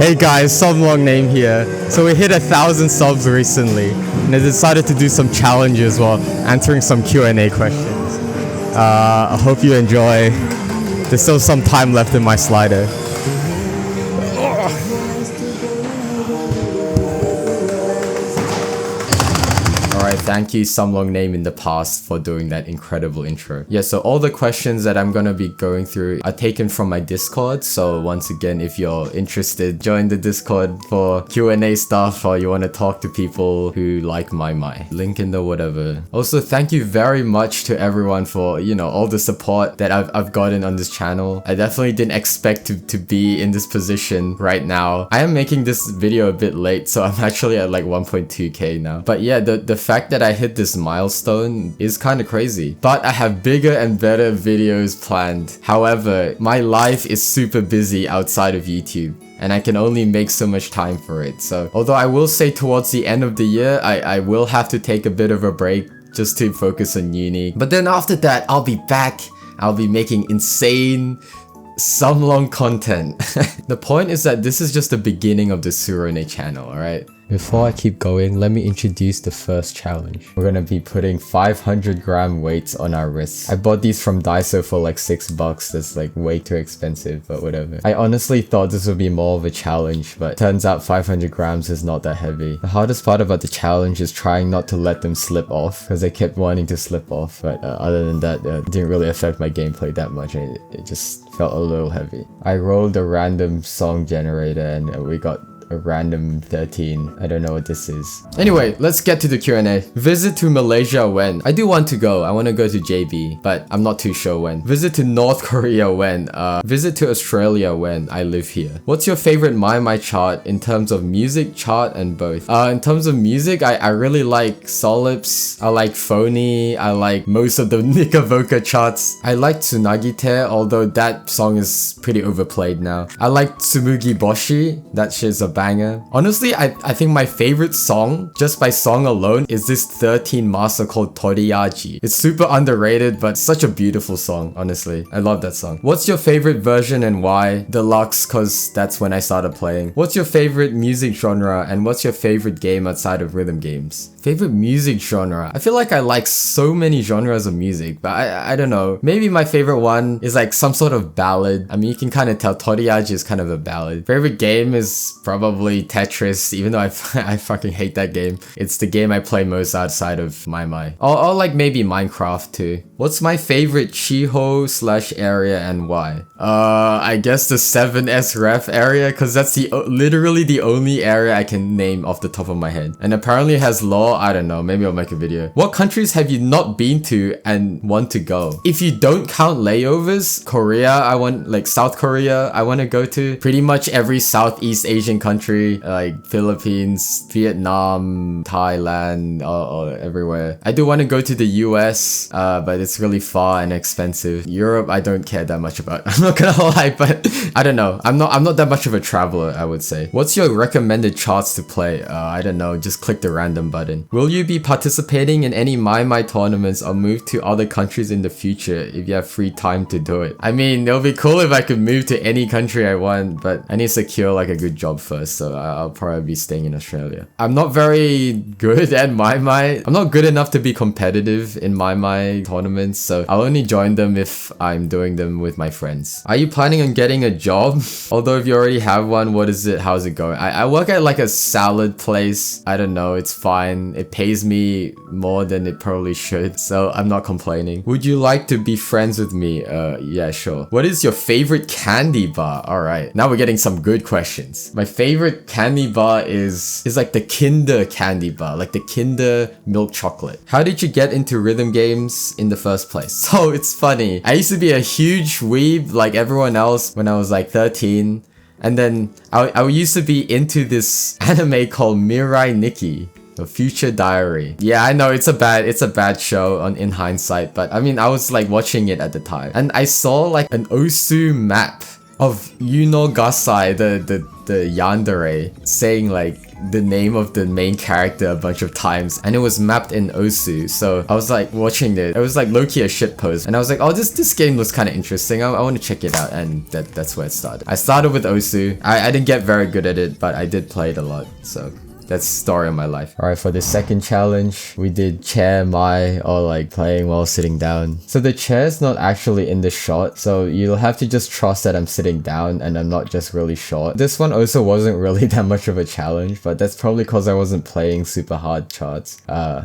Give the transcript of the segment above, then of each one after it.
Hey guys, some long name here. So we hit 1,000 subs recently, and I decided to do some challenges while answering some Q&A questions. I hope you enjoy. There's still some time left in my slider. Alright, thank you some long name in the past for doing that incredible intro. Yeah, so all the questions that I'm gonna be going through are taken from my Discord. So once again, if you're interested, join the Discord for Q&A stuff, or you want to talk to people who like Maimai. Link in the whatever. Also, thank you very much to everyone for, you know, all the support that I've gotten on this channel. I definitely didn't expect to be in this position right now. I am making this video a bit late, so I'm actually at like 1.2k now. But yeah, the fact that I hit this milestone is kind of crazy. But I have bigger and better videos planned. However, my life is super busy outside of YouTube, and I can only make so much time for it. So although I will say towards the end of the year, I will have to take a bit of a break just to focus on uni. But then after that, I'll be back. I'll be making insane some long content. The point is that this is just the beginning of the Surone channel, alright? Before I keep going, let me introduce the first challenge. We're gonna be putting 500 gram weights on our wrists. I bought these from Daiso for like $6. That's like way too expensive, but whatever. I honestly thought this would be more of a challenge, but turns out 500 grams is not that heavy. The hardest part about the challenge is trying not to let them slip off, because I kept wanting to slip off. But other than that, it didn't really affect my gameplay that much. It just felt a little heavy. I rolled a random song generator and we got a random 13. I don't know what this is. Anyway, let's get to the Q&A. Visit to Malaysia when? I do want to go. I want to go to JB, but I'm not too sure when. Visit to North Korea when? Visit to Australia when? I live here. What's your favorite Maimai chart in terms of music, chart, and both? In terms of music, I really like Solips. I like Phony. I like most of the Nikavoka charts. I like Tsunagite, although that song is pretty overplayed now. I like Tsumugi Boshi. That shit's a banger. Honestly, I think my favorite song, just by song alone, is this 13 master called Toriyaji. It's super underrated, but such a beautiful song, honestly. I love that song. What's your favorite version and why? Deluxe, cause that's when I started playing. What's your favorite music genre and what's your favorite game outside of rhythm games? Favorite music genre? I feel like I like so many genres of music, but I don't know. Maybe my favorite one is like some sort of ballad. I mean, you can kind of tell Toriyaji is kind of a ballad. Favorite game is probably Tetris, even though I fucking hate that game. It's the game I play most outside of Maimai. Or like maybe Minecraft too. What's my favorite Chiho / area and why? I guess the 7S ref area, cause that's literally the only area I can name off the top of my head. And apparently it has law. I don't know, maybe I'll make a video. What countries have you not been to and want to go? If you don't count layovers, Korea, like South Korea, I want to go to. Pretty much every Southeast Asian country, like Philippines, Vietnam, Thailand, or everywhere. I do want to go to the US, but it's really far and expensive. Europe, I don't care that much about. I'm not gonna lie, but I don't know. I'm not that much of a traveler, I would say. What's your recommended charts to play? I don't know, just click the random button. Will you be participating in any Maimai tournaments or move to other countries in the future if you have free time to do it? I mean, it'll be cool if I could move to any country I want, but I need to secure like a good job first, so I'll probably be staying in Australia. I'm not very good at Maimai. I'm not good enough to be competitive in Maimai tournaments, so I'll only join them if I'm doing them with my friends. Are you planning on getting a job? Although if you already have one, what is it? How's it going? I work at like a salad place. I don't know, it's fine. It pays me more than it probably should, so I'm not complaining. Would you like to be friends with me? Yeah, sure. What is your favorite candy bar? Alright, now we're getting some good questions. My favorite candy bar is like the Kinder candy bar, like the Kinder milk chocolate. How did you get into rhythm games in the first place? So it's funny. I used to be a huge weeb like everyone else when I was like 13. And then I used to be into this anime called Mirai Nikki. The Future Diary. Yeah, I know it's a bad show in hindsight, but I mean, I was like watching it at the time, and I saw like an Osu map of Yuno Gasai, the the yandere saying like the name of the main character a bunch of times, and it was mapped in Osu. So I was like watching it. It was like low-key a shit post, and I was like, oh, this game looks kind of interesting. I want to check it out, and that's where it started. I started with Osu. I didn't get very good at it, but I did play it a lot. So that's the story of my life. Alright, for the second challenge, we did chair mai, or like playing while sitting down. So the chair is not actually in the shot, so you'll have to just trust that I'm sitting down and I'm not just really short. This one also wasn't really that much of a challenge, but that's probably because I wasn't playing super hard charts.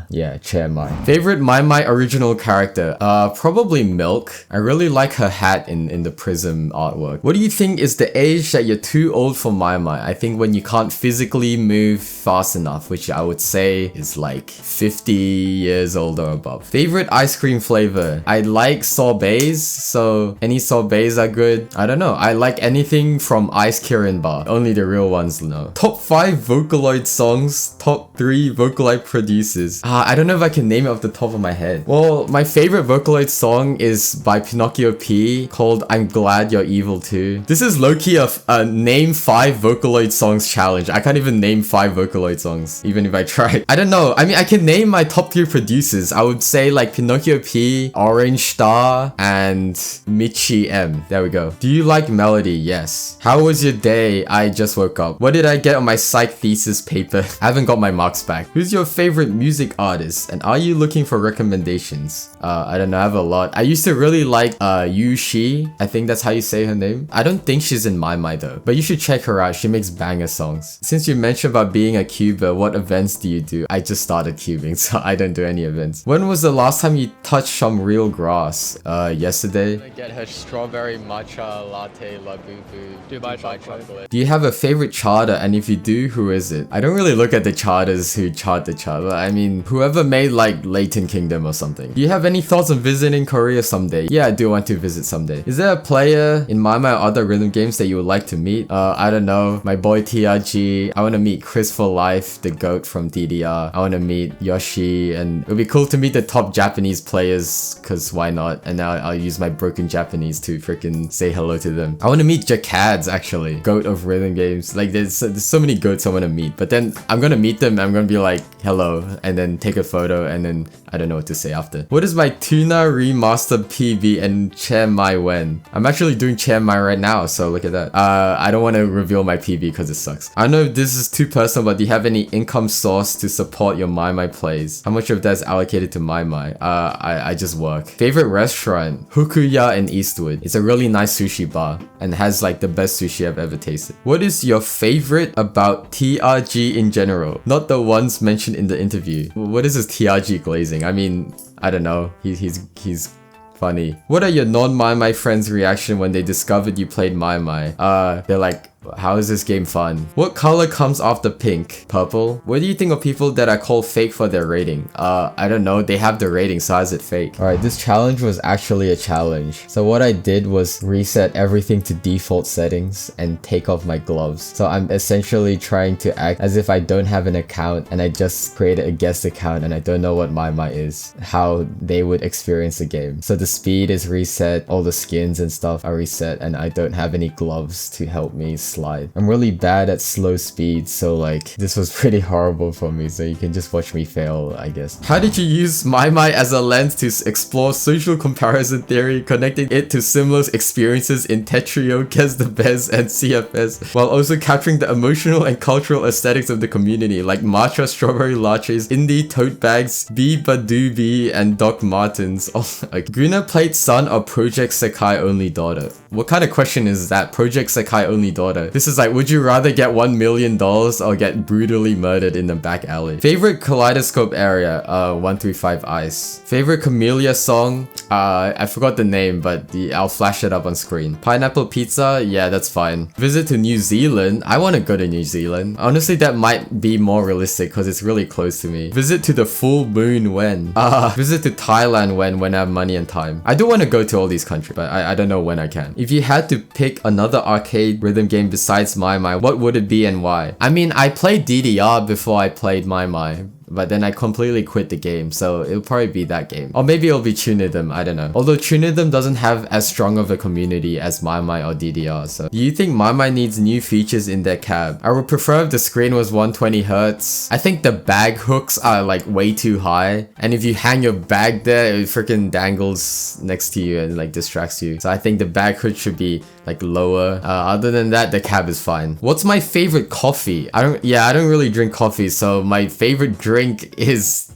Yeah, chair mai. Favorite Maimai original character? Probably Milk. I really like her hat in the prism artwork. What do you think is the age that you're too old for Maimai? I think when you can't physically move fast enough, which I would say is like 50 years old or above. Favorite ice cream flavor? I like sorbets, so any sorbets are good. I don't know. I like anything from Ice Kirin Bar. Only the real ones know. Top 5 Vocaloid songs, top 3 Vocaloid producers. I don't know if I can name it off the top of my head. Well, my favorite Vocaloid song is by Pinocchio P called I'm Glad You're Evil Too. This is low-key a name 5 Vocaloid songs challenge. I can't even name 5 Vocaloid songs, even if I tried. I don't know. I mean, I can name my top 3 producers. I would say like Pinocchio P, Orange Star, and Michi M. There we go. Do you like melody? Yes. How was your day? I just woke up. What did I get on my psych thesis paper? I haven't got my marks back. Who's your favorite music artist? And are you looking for recommendations? I don't know. I have a lot. I used to really like Yu Shi. I think that's how you say her name. I don't think she's in Maimai though, but you should check her out. She makes banger songs. Since you mentioned about being a cuber, what events do you do? I just started cubing, so I don't do any events. When was the last time you touched some real grass? Yesterday. I get her strawberry matcha latte labubu Dubai chocolate. Do you have a favorite charter? And if you do, who is it? I don't really look at the charters who chart the charter. I mean, whoever made like Leighton Kingdom or something. Do you have any thoughts on visiting Korea someday? Yeah, I do want to visit someday. Is there a player in Maimai or other rhythm games that you would like to meet? I don't know. My boy TRG. I want to meet Chris for Life, the GOAT from DDR. I want to meet Yoshi, and it would be cool to meet the top Japanese players, cause why not? And now I'll use my broken Japanese to freaking say hello to them. I want to meet Jakads, actually. GOAT of rhythm games. Like there's so many GOATs I want to meet, but then I'm gonna meet them and I'm gonna be like, hello, and then take a photo, and then I don't know what to say after. What is my Tuna Remastered PB and chair mai when? I'm actually doing chair mai right now, so look at that. I don't want to reveal my PB because it sucks. I don't know if this is too personal, but do you have any income source to support your Maimai plays? How much of that is allocated to Maimai? I just work. Favorite restaurant? Hukuya in Eastwood. It's a really nice sushi bar and has like the best sushi I've ever tasted. What is your favorite about TRG in general? Not the ones mentioned in the interview. What is this TRG glazing? I mean, I don't know. He's funny. What are your non-Maimai friends' reaction when they discovered you played Maimai? They're like, how is this game fun? What color comes after pink? Purple? What do you think of people that are called fake for their rating? I don't know. They have the rating, so how is it fake? Alright, this challenge was actually a challenge. So what I did was reset everything to default settings and take off my gloves. So I'm essentially trying to act as if I don't have an account and I just created a guest account and I don't know what Maimai is, how they would experience the game. So the speed is reset, all the skins and stuff are reset, and I don't have any gloves to help me slide. I'm really bad at slow speed, so like this was pretty horrible for me, so you can just watch me fail, I guess. How did you use Maimai as a lens to explore social comparison theory, connecting it to similar experiences in Tetrio, Kes the Bez, and CFS, while also capturing the emotional and cultural aesthetics of the community, like matcha strawberry lattes, indie tote bags, Bee Badoo, and Doc Martens? Oh, like, Guna played son or Project Sekai only daughter? What kind of question is that? Project Sekai only daughter? This is like, would you rather get $1 million or get brutally murdered in the back alley? Favorite kaleidoscope area? 135 Ice. Favorite Camellia song? I forgot the name, but I'll flash it up on screen. Pineapple pizza? Yeah, that's fine. Visit to New Zealand? I want to go to New Zealand. Honestly, that might be more realistic because it's really close to me. Visit to the full moon when? Visit to Thailand when I have money and time. I do want to go to all these countries, but I don't know when I can. If you had to pick another arcade rhythm game besides Maimai, what would it be and why? I mean, I played DDR before I played Maimai, but then I completely quit the game, so it'll probably be that game. Or maybe it'll be Tunidum, I don't know. Although Tunidum doesn't have as strong of a community as Maimai or DDR, so. Do you think Maimai needs new features in their cab? I would prefer if the screen was 120Hz. I think the bag hooks are like way too high, and if you hang your bag there, it freaking dangles next to you and like distracts you. So I think the bag hook should be like lower. Other than that, the cab is fine. What's my favorite coffee? I don't really drink coffee, so my favorite drink is,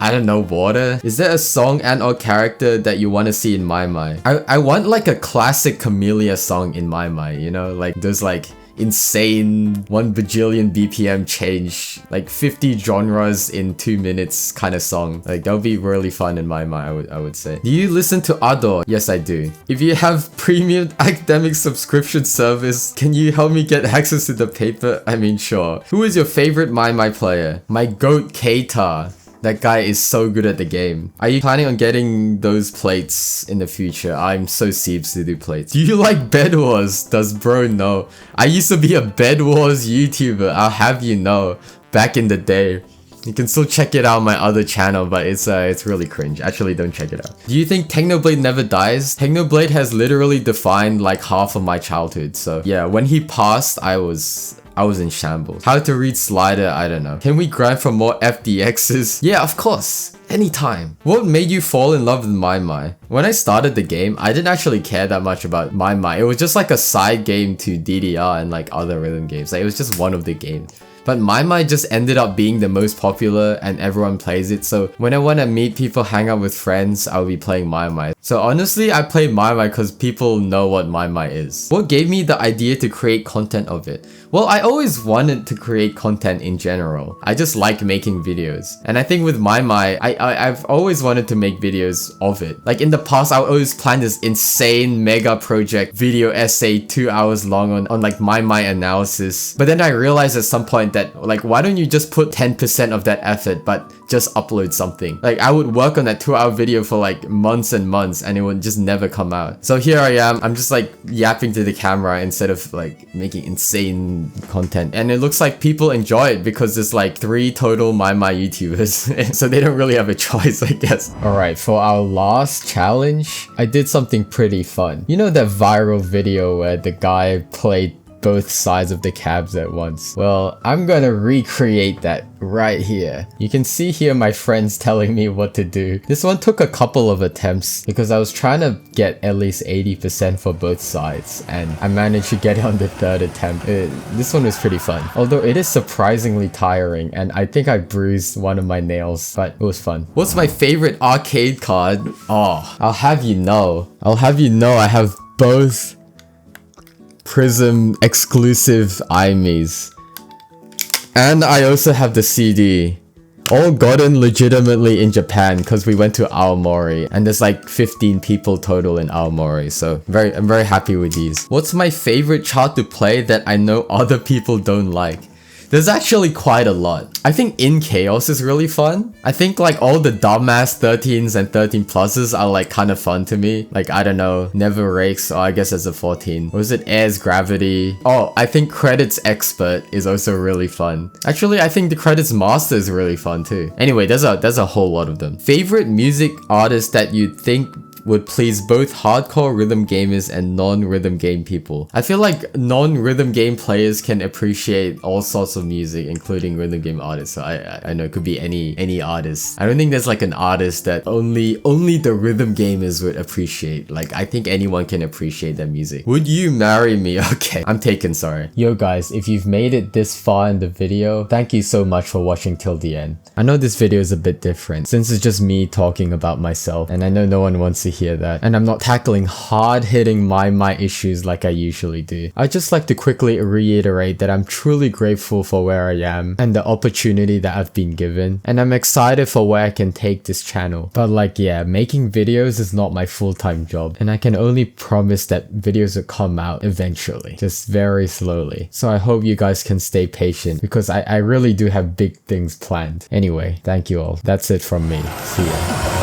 I don't know, water? Is there a song and or character that you want to see in Maimai? I want like a classic Camellia song in Maimai, you know? Like those like insane 1 bajillion BPM change, like 50 genres in 2 minutes kind of song. Like that would be really fun in Maimai, I would say. Do you listen to Ado? Yes, I do. If you have premium academic subscription service, can you help me get access to the paper? I mean, sure. Who is your favorite Maimai player? My goat Keita. That guy is so good at the game. Are you planning on getting those plates in the future? I'm so Siebes to do plates. Do you like Bed Wars? Does bro know? I used to be a Bed Wars YouTuber, I'll have you know. Back in the day. You can still check it out on my other channel, but it's really cringe. Actually, don't check it out. Do you think Technoblade never dies? Technoblade has literally defined like half of my childhood. So yeah, when he passed, I was in shambles. How to read slider, I don't know. Can we grind for more FDXs? Yeah, of course. Anytime. What made you fall in love with Maimai? When I started the game, I didn't actually care that much about Maimai. It was just like a side game to DDR and like other rhythm games. Like it was just one of the games. But Maimai just ended up being the most popular and everyone plays it, so when I want to meet people, hang out with friends, I'll be playing Maimai. So honestly, I play Maimai because people know what Maimai is. What gave me the idea to create content of it? Well, I always wanted to create content in general. I just like making videos. And I think with Maimai, I've always wanted to make videos of it. Like in the past, I always planned this insane mega project video essay 2 hours long on like Maimai analysis. But then I realized at some point that like, why don't you just put 10% of that effort but just upload something? Like I would work on that 2-hour video for like months and months and it would just never come out. So here I am, I'm just like yapping to the camera instead of like making insane content. And it looks like people enjoy it because there's like 3 total Maimai YouTubers. So they don't really have a choice, I guess. Alright, for our last challenge, I did something pretty fun. You know that viral video where the guy played both sides of the cabs at once? Well, I'm gonna recreate that right here. You can see here my friends telling me what to do. This one took a couple of attempts because I was trying to get at least 80% for both sides and I managed to get it on the 3rd attempt. This one was pretty fun. Although it is surprisingly tiring and I think I bruised one of my nails, but it was fun. What's my favorite arcade card? Oh, I'll have you know I have both Prism exclusive IMEs. And I also have the CD. All gotten legitimately in Japan because we went to Aomori and there's like 15 people total in Aomori, so I'm very happy with these. What's my favorite chart to play that I know other people don't like? There's actually quite a lot. I think In Chaos is really fun. I think like all the dumbass 13s and 13 pluses are like kind of fun to me. Like, I don't know, Never Rakes, or I guess as a 14. Or is it Air's Gravity? Oh, I think Credits Expert is also really fun. Actually, I think the Credits Master is really fun too. Anyway, there's a whole lot of them. Favorite music artist that you think would please both hardcore rhythm gamers and non-rhythm game people? I feel like non-rhythm game players can appreciate all sorts of music, including rhythm game artists. So I know it could be any artist. I don't think there's like an artist that only the rhythm gamers would appreciate. Like, I think anyone can appreciate their music. Would you marry me? Okay, I'm taken, sorry. Yo guys, if you've made it this far in the video, thank you so much for watching till the end. I know this video is a bit different since it's just me talking about myself, and I know no one wants to hear that, and I'm not tackling hard-hitting Maimai issues like I usually do. I'd just like to quickly reiterate that I'm truly grateful for where I am and the opportunity that I've been given, and I'm excited for where I can take this channel. But like, yeah, making videos is not my full-time job, and I can only promise that videos will come out eventually, just very slowly. So I hope you guys can stay patient because I really do have big things planned. Anyway, thank you all. That's it from me. See ya.